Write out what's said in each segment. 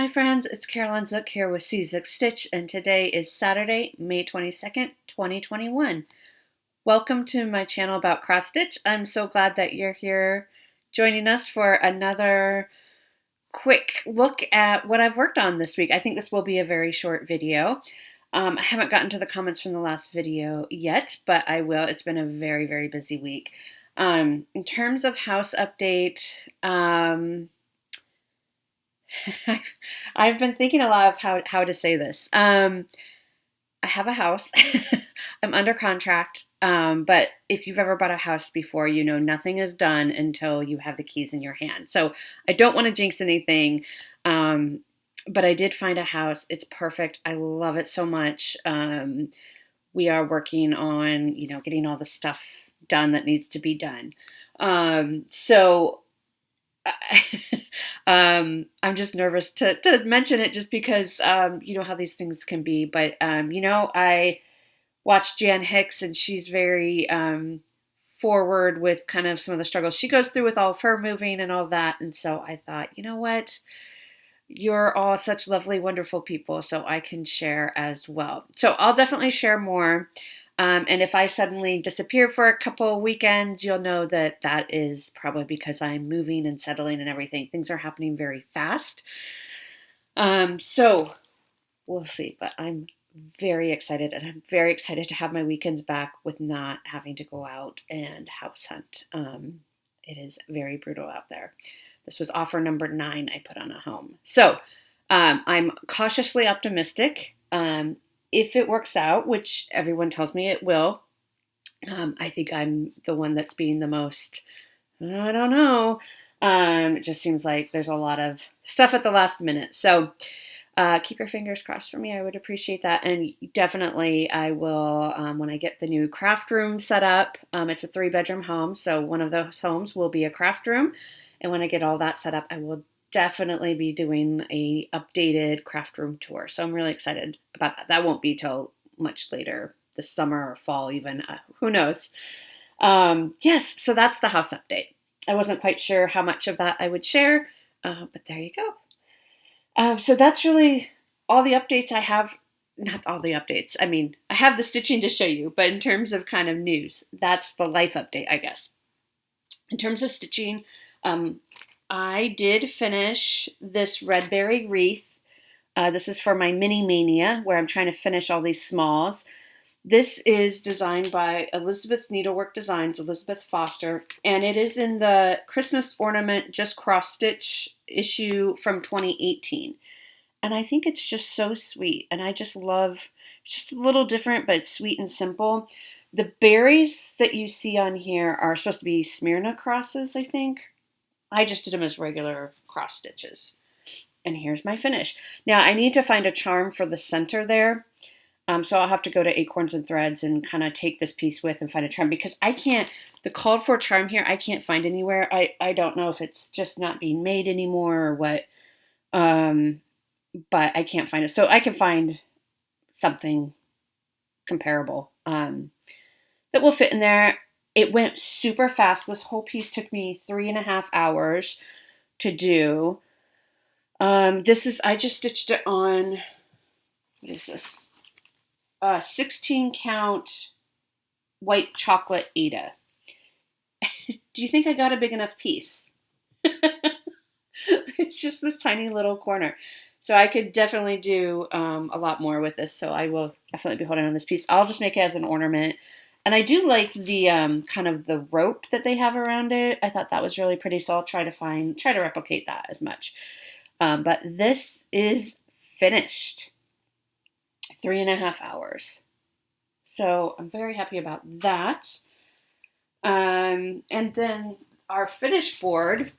Hi friends, it's Carolyn Zook here with Zook Stitch, and today is Saturday, May 22nd, 2021. Welcome to my channel about cross stitch. I'm so glad that you're here joining us for another quick look at what I've worked on this week. I think this will be a very short video. I haven't gotten to the comments from the last video yet, but I will. It's been a very, very busy week. In terms of house update, I've been thinking a lot of how to say this. I have a house. I'm under contract. But if you've ever bought a house before, you know nothing is done until you have the keys in your hand. So I don't want to jinx anything. But I did find a house. It's perfect. I love it so much. We are working on, getting all the stuff done that needs to be done. I'm just nervous to mention it just because, you know how these things can be. But, I watched Jan Hicks, and she's very forward with kind of some of the struggles she goes through with all of her moving and all that. And so I thought, you know what? You're all such lovely, wonderful people, so I can share as well. So I'll definitely share more. And if I suddenly disappear for a couple weekends, you'll know that that is probably because I'm moving and settling and everything. Things are happening very fast. So we'll see. But I'm very excited, and I'm very excited to have my weekends back with not having to go out and house hunt. It is very brutal out there. This was offer number 9 I put on a home. So I'm cautiously optimistic. If it works out, which everyone tells me it will, I think I'm the one that's being the most, I don't know. It just seems like there's a lot of stuff at the last minute. So keep your fingers crossed for me. I would appreciate that. And definitely I will, when I get the new craft room set up, it's a 3-bedroom home. So one of those homes will be a craft room. And when I get all that set up, I will definitely be doing a updated craft room tour. So I'm really excited about that. That won't be till much later this summer or fall even. Who knows? Yes, so that's the house update. I wasn't quite sure how much of that I would share, but there you go. So that's really all the updates I have. Not all the updates. I mean, I have the stitching to show you, but in terms of kind of news, that's the life update, I guess. In terms of stitching, I did finish this red berry wreath. This is for my Mini Mania, where I'm trying to finish all these smalls. This is designed by Elizabeth's Needlework Designs, Elizabeth Foster, and it is in the Christmas Ornament Just Cross Stitch issue from 2018. And I think it's just so sweet, and I just love, it's just a little different, but it's sweet and simple. The berries that you see on here are supposed to be Smyrna crosses, I think. I just did them as regular cross stitches. And here's my finish. Now I need to find a charm for the center there. So I'll have to go to Acorns and Threads and kind of take this piece with and find a charm, because I can't, the called for charm here, I can't find anywhere. I don't know if it's just not being made anymore or what, but I can't find it. So I can find something comparable that will fit in there. It went super fast. This whole piece took me 3.5 hours to do. I just stitched it on, what is this? 16 count white chocolate Aida. Do you think I got a big enough piece? It's just this tiny little corner. So I could definitely do a lot more with this. So I will definitely be holding on this piece. I'll just make it as an ornament. And I do like the kind of the rope that they have around it. I thought that was really pretty, so I'll try to replicate that as much. But this is finished. 3.5 hours. So I'm very happy about that. And then our finish board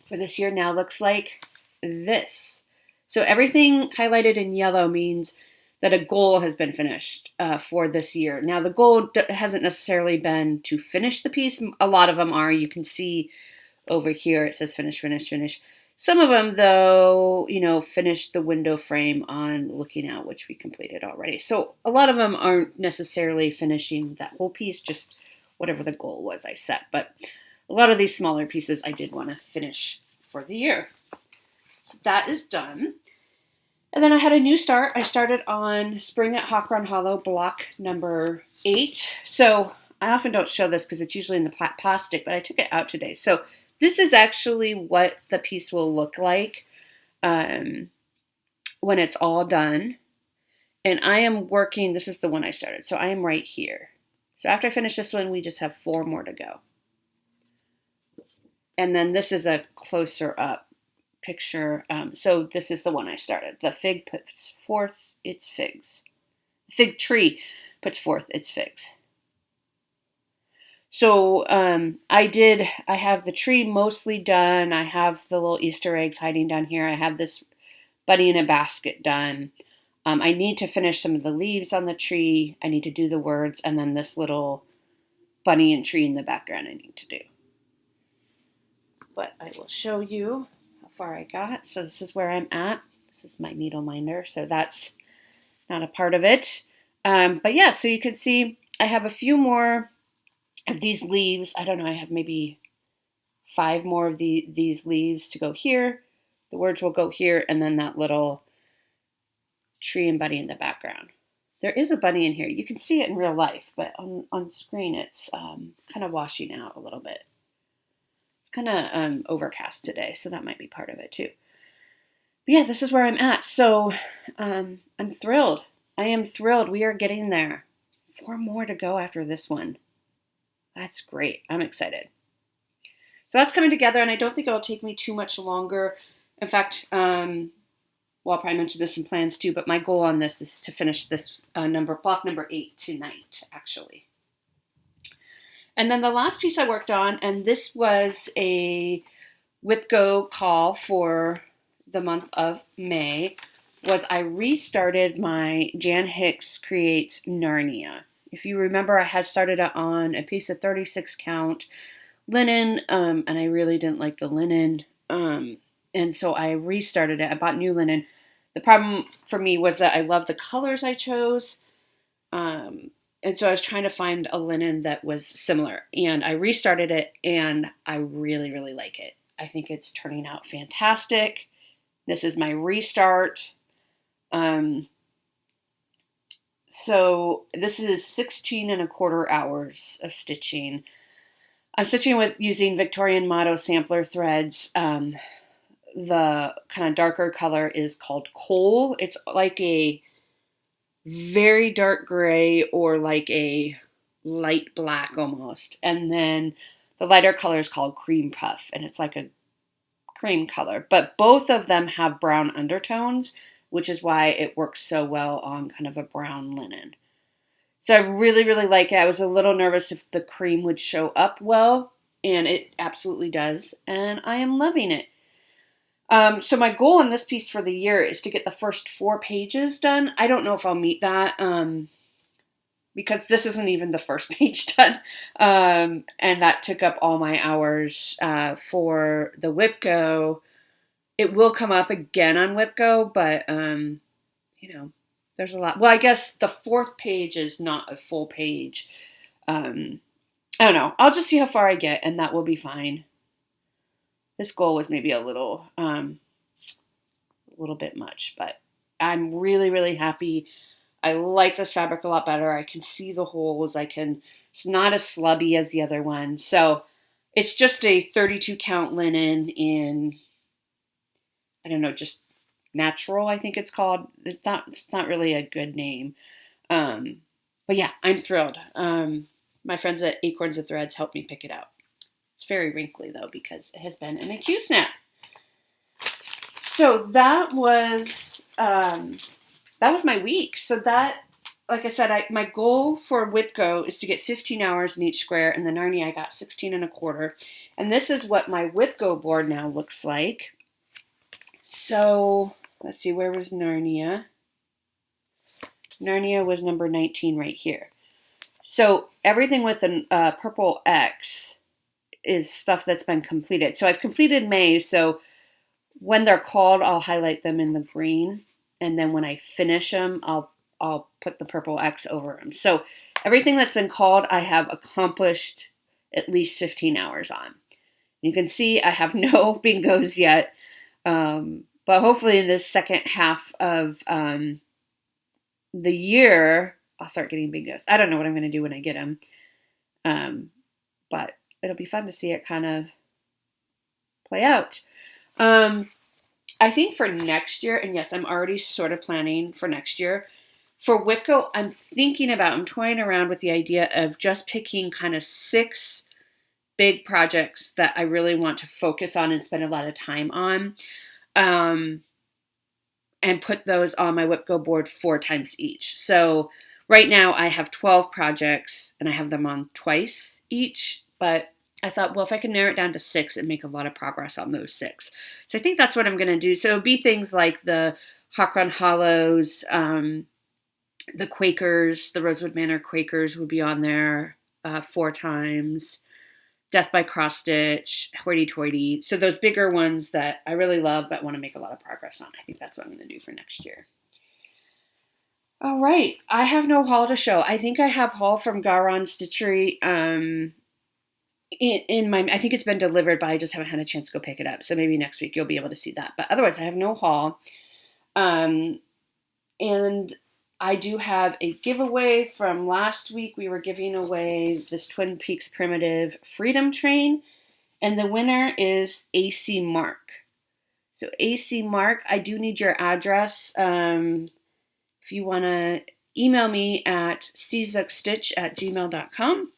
for this year now looks like this. So everything highlighted in yellow means that a goal has been finished for this year. Now, the goal hasn't necessarily been to finish the piece. A lot of them are. You can see over here it says finish, finish, finish. Some of them, though, finish the window frame on Looking Out, which we completed already. So a lot of them aren't necessarily finishing that whole piece, just whatever the goal was I set. But a lot of these smaller pieces I did want to finish for the year. So that is done. And then I had a new start. I started on Spring at Hawk Run Hollow, block number 8. So I often don't show this because it's usually in the plastic, but I took it out today. So this is actually what the piece will look like when it's all done. And I am working, this is the one I started, so I am right here. So after I finish this one, we just have 4 more to go. And then this is a closer up picture. So this is the one I started. The fig puts forth its figs. Fig tree puts forth its figs. So I have the tree mostly done. I have the little Easter eggs hiding down here. I have this bunny in a basket done. I need to finish some of the leaves on the tree. I need to do the words, and then this little bunny and tree in the background I need to do. But I will show you how far I got. So this is where I'm at. This is my needle minder, so that's not a part of it. But yeah, so you can see I have a few more of these leaves. I don't know, I have maybe 5 more of these leaves to go here. The words will go here, and then that little tree and bunny in the background. There is a bunny in here. You can see it in real life, but on screen it's kind of washing out a little bit. It's kind of overcast today, so that might be part of it too. But yeah, this is where I'm at. So I'm thrilled. I am thrilled. We are getting there. 4 more to go after this one. That's great. I'm excited. So that's coming together, and I don't think it'll take me too much longer. In fact, well, I'll probably mention this in plans too, but my goal on this is to finish this block number 8 tonight, actually. And then the last piece I worked on, and this was a WhipGo call for the month of May, was I restarted my Jan Hicks Creates Narnia. If you remember, I had started it on a piece of 36 count linen, and I really didn't like the linen, and so I restarted it. I bought new linen. The problem for me was that I love the colors I chose, and so I was trying to find a linen that was similar, and I restarted it, and I really, really like it. I think it's turning out fantastic. This is my restart. So this is 16 and a quarter hours of stitching. I'm stitching using Victorian Motto sampler threads. The kind of darker color is called Coal. It's like a very dark gray or like a light black almost. And then the lighter color is called Cream Puff, and it's like a cream color. But both of them have brown undertones, which is why it works so well on kind of a brown linen. So I really, really like it. I was a little nervous if the cream would show up well, and it absolutely does, and I am loving it. So my goal in this piece for the year is to get the first 4 pages done. I don't know if I'll meet that, because this isn't even the first page done, and that took up all my hours for the WhipGo. It will come up again on WhipGo, but there's a lot. Well, I guess the 4th page is not a full page. I don't know. I'll just see how far I get, and that will be fine. This goal was maybe a little bit much, but I'm really, really happy. I like this fabric a lot better. I can see the holes. It's not as slubby as the other one. So it's just a 32 count linen in, I don't know, just natural, I think it's called. It's not really a good name. But yeah, I'm thrilled. My friends at Acorns and Threads helped me pick it out. It's very wrinkly though, because it has been in a Q-snap. So that was my week. So that, like I said, my goal for WhipGo is to get 15 hours in each square, and the Narnia I got 16 and a quarter. And this is what my WhipGo board now looks like. So let's see, where was Narnia? Narnia was number 19 right here. So everything with a purple X is stuff that's been completed. So I've completed May, so when they're called, I'll highlight them in the green, and then when I finish them, I'll put the purple X over them. So everything that's been called, I have accomplished at least 15 hours on. You can see I have no bingos yet, but But hopefully in this second half of the year, I'll start getting big gifts. I don't know what I'm going to do when I get them. But it'll be fun to see it kind of play out. I think for next year, and yes, I'm already sort of planning for next year. For Whitco, I'm toying around with the idea of just picking kind of 6 big projects that I really want to focus on and spend a lot of time on. And put those on my Whitco board 4 times each. So right now I have 12 projects and I have them on twice each, but I thought, well, if I can narrow it down to 6 and make a lot of progress on those 6. So I think that's what I'm going to do. So it'll be things like the Hawk-Run Hollows, the Quakers, the Rosewood Manor Quakers would be on there 4 times. Death by Cross Stitch, Hoity Toity. So those bigger ones that I really love but want to make a lot of progress on. I think that's what I'm going to do for next year. All right. I have no haul to show. I think I have haul from Garon Stitchery in my, I think it's been delivered, but I just haven't had a chance to go pick it up. So maybe next week you'll be able to see that. But otherwise I have no haul. And I do have a giveaway from last week. We were giving away this Twin Peaks Primitive Freedom Train, and the winner is AC Mark. So AC Mark, I do need your address. If you want to email me at czukstitch@gmail.com,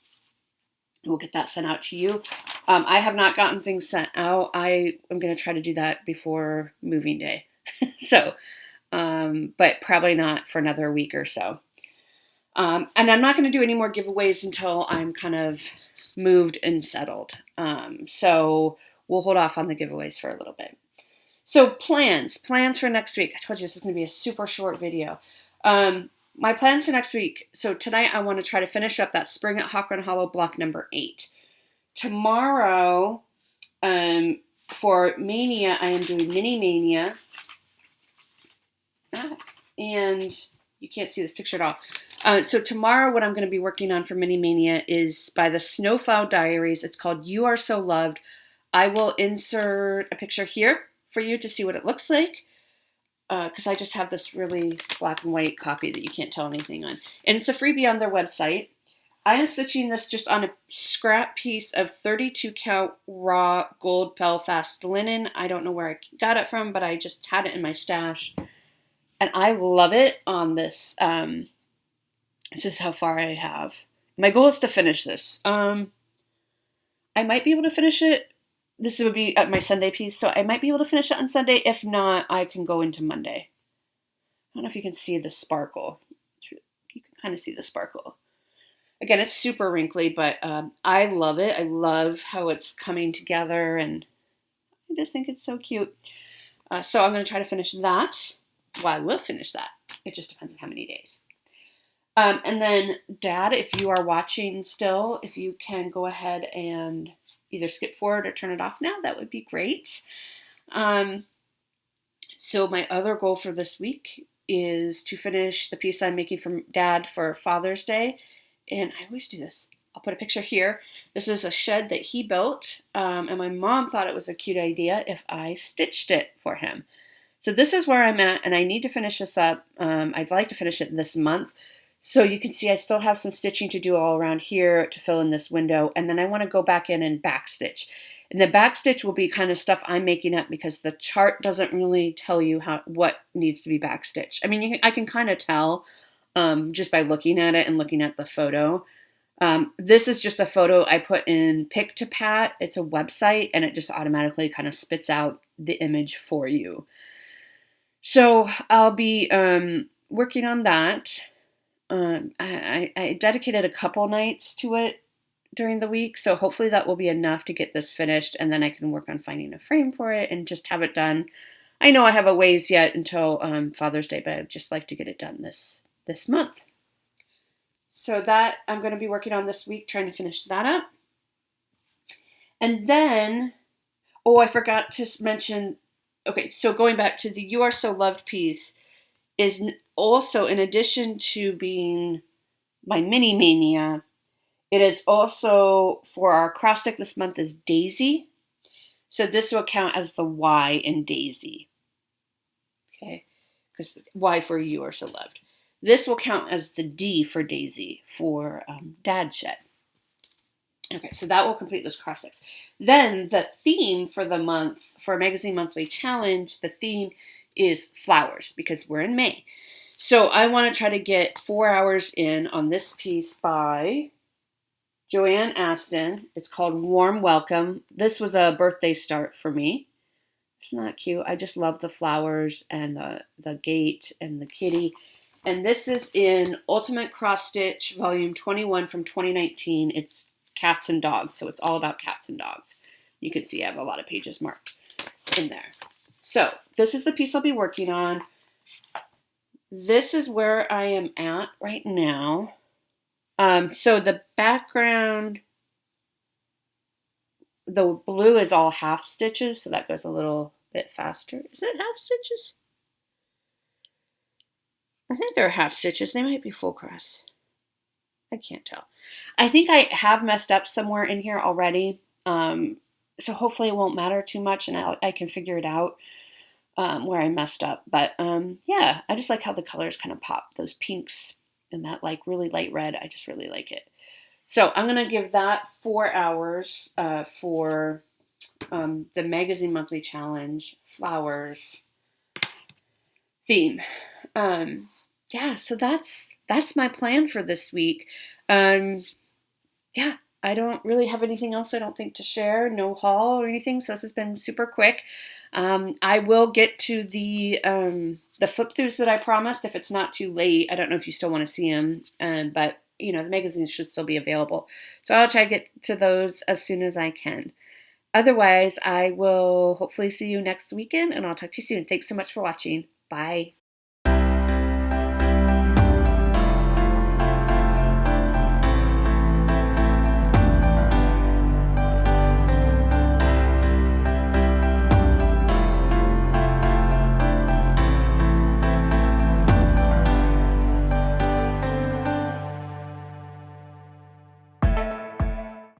we'll get that sent out to you. I have not gotten things sent out. I am going to try to do that before moving day. So, but probably not for another week or so. And I'm not going to do any more giveaways until I'm kind of moved and settled. So we'll hold off on the giveaways for a little bit. So plans for next week. I told you this is going to be a super short video. My plans for next week. So tonight I want to try to finish up that Spring at Hawk-Run Hollow block number 8. Tomorrow, for Mania, I am doing Mini Mania. And you can't see this picture at all. So tomorrow what I'm going to be working on for Mini Mania is by the Snowflower Diaries. It's called You Are So Loved. I will insert a picture here for you to see what it looks like. Because I just have this really black and white copy that you can't tell anything on. And it's a freebie on their website. I am stitching this just on a scrap piece of 32 count raw gold Belfast linen. I don't know where I got it from, but I just had it in my stash. And I love it on this. This is how far I have. My goal is to finish this. I might be able to finish it. This would be my Sunday piece, so I might be able to finish it on Sunday. If not, I can go into Monday. I don't know if you can see the sparkle. You can kind of see the sparkle. Again, it's super wrinkly, but I love it. I love how it's coming together, and I just think it's so cute. So I'm going to try to finish that. Well, I will finish that. It just depends on how many days. And then, Dad, if you are watching still, if you can go ahead and either skip forward or turn it off now, that would be great. So my other goal for this week is to finish the piece I'm making for Dad for Father's Day. And I always do this. I'll put a picture here. This is a shed that he built, and my mom thought it was a cute idea if I stitched it for him. So this is where I'm at, and I need to finish this up. I'd like to finish it this month. So you can see I still have some stitching to do all around here to fill in this window, and then I want to go back in and backstitch. And the backstitch will be kind of stuff I'm making up because the chart doesn't really tell you what needs to be backstitched. I mean, I can kind of tell just by looking at it and looking at the photo. This is just a photo I put in Pick-to-Pat. It's a website, and it just automatically kind of spits out the image for you. So I'll be working on that. I dedicated a couple nights to it during the week, so hopefully that will be enough to get this finished, and then I can work on finding a frame for it and just have it done. I know I have a ways yet until Father's Day, but I'd just like to get it done this month. So that I'm going to be working on this week, trying to finish that up. And then, I forgot to mention, okay, so going back to the You Are So Loved piece is also, in addition to being my Mini Mania, it is also, for our cross stick this month, is Daisy. So this will count as the Y in Daisy. because Y for You Are So Loved. This will count as the D for Daisy for Dad Shed. Okay, so that will complete those cross sticks. Then the theme for the month, for Magazine Monthly Challenge, the theme is flowers because we're in May. So I want to try to get 4 hours in on this piece by Joanne Aston. It's called Warm Welcome. This was a birthday start for me. Isn't that cute? I just love the flowers and the gate and the kitty. And this is in Ultimate Cross Stitch Volume 21 from 2019. It's cats and dogs, so it's all about cats and dogs. You can see I have a lot of pages marked in there. So this is the piece I'll be working on. This is where I am at right now. So the background, the blue is all half stitches, so that goes a little bit faster. Is it half stitches? I think they're half stitches. They might be full cross. I can't tell. I think I have messed up somewhere in here already. So hopefully it won't matter too much and I can figure it out where I messed up. But yeah, I just like how the colors kind of pop. Those pinks and that like really light red. I just really like it. So I'm going to give that 4 hours for the Magazine Monthly Challenge Flowers theme. Yeah, so that's my plan for this week. Yeah, I don't really have anything else I don't think to share. No haul or anything, so this has been super quick. I will get to the flip throughs that I promised if it's not too late. I don't know if you still want to see them, but you know the magazines should still be available. So I'll try to get to those as soon as I can. Otherwise, I will hopefully see you next weekend, and I'll talk to you soon. Thanks so much for watching. Bye.